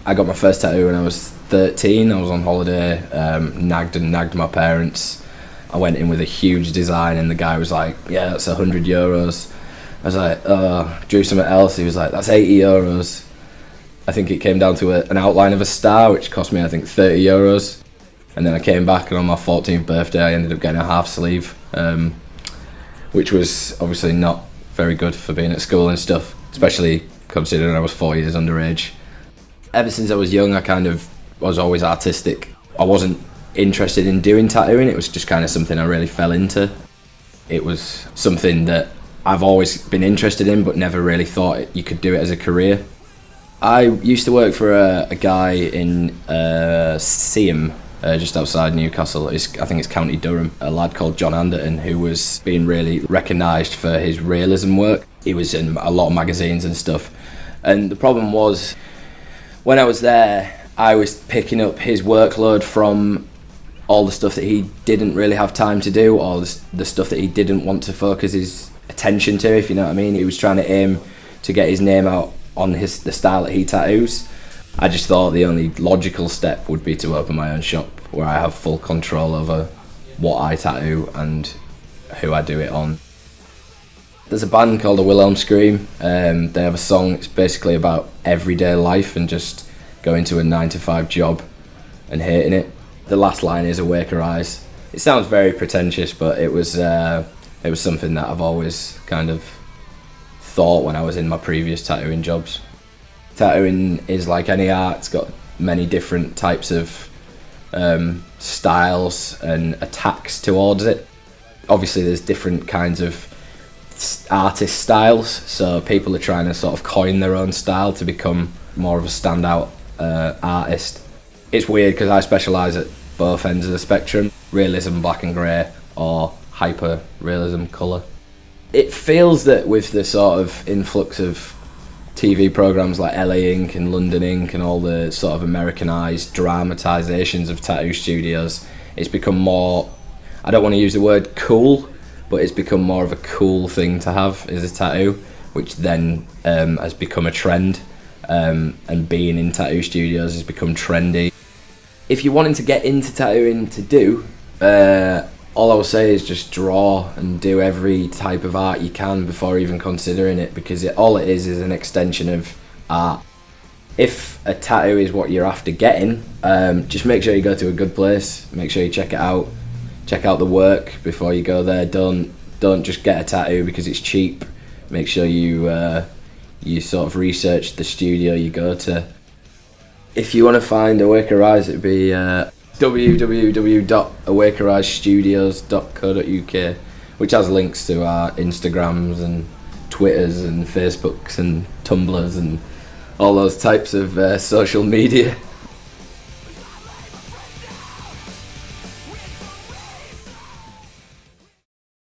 I got my first tattoo when I was 13. I was on holiday, nagged my parents. I went in with a huge design and the guy was like, yeah, that's €100. I was like, drew something else. He was like, that's €80. I think it came down to an outline of a star, which cost me, I think, €30. And then I came back, and on my 14th birthday, I ended up getting a half sleeve, which was obviously not very good for being at school and stuff, especially considering I was 4 years underage. Ever since I was young, I kind of was always artistic. I wasn't interested in doing tattooing, it was just kind of something I really fell into. It was something that I've always been interested in, but never really thought you could do it as a career. I used to work for a guy in Seaham, just outside Newcastle. I think it's County Durham, a lad called John Anderton, who was being really recognised for his realism work. He was in a lot of magazines and stuff. And the problem was, when I was there, I was picking up his workload from all the stuff that he didn't really have time to do, or the stuff that he didn't want to focus his attention to, if you know what I mean. He was trying to aim to get his name out on the style that he tattoos. I just thought the only logical step would be to open my own shop where I have full control over what I tattoo and who I do it on. There's a band called the Wilhelm Scream. They have a song. It's basically about everyday life and just going to a 9-to-5 job and hating it. The last line is "Awake her eyes." It sounds very pretentious, but it was something that I've always kind of thought when I was in my previous tattooing jobs. Tattooing is like any art. It's got many different types of styles and attacks towards it. Obviously there's different kinds of artist styles, so people are trying to sort of coin their own style to become more of a standout artist. It's weird because I specialise at both ends of the spectrum, realism black and grey or hyper realism colour. It feels that with the sort of influx of TV programmes like LA Ink and London Ink and all the sort of Americanised dramatisations of tattoo studios, it's become more, I don't want to use the word cool, but it's become more of a cool thing to have as a tattoo, which then has become a trend, and being in tattoo studios has become trendy. If you're wanting to get into tattooing to do, all I will say is just draw and do every type of art you can before even considering it, because all it is an extension of art. If a tattoo is what you're after getting, just make sure you go to a good place, make sure you check it out, check out the work before you go there. Don't just get a tattoo because it's cheap. Make sure you sort of research the studio you go to. If you want to find Awake Her Eyes, it'd be www.awakehereyestudios.co.uk, which has links to our Instagrams and Twitters and Facebooks and Tumblrs and all those types of social media.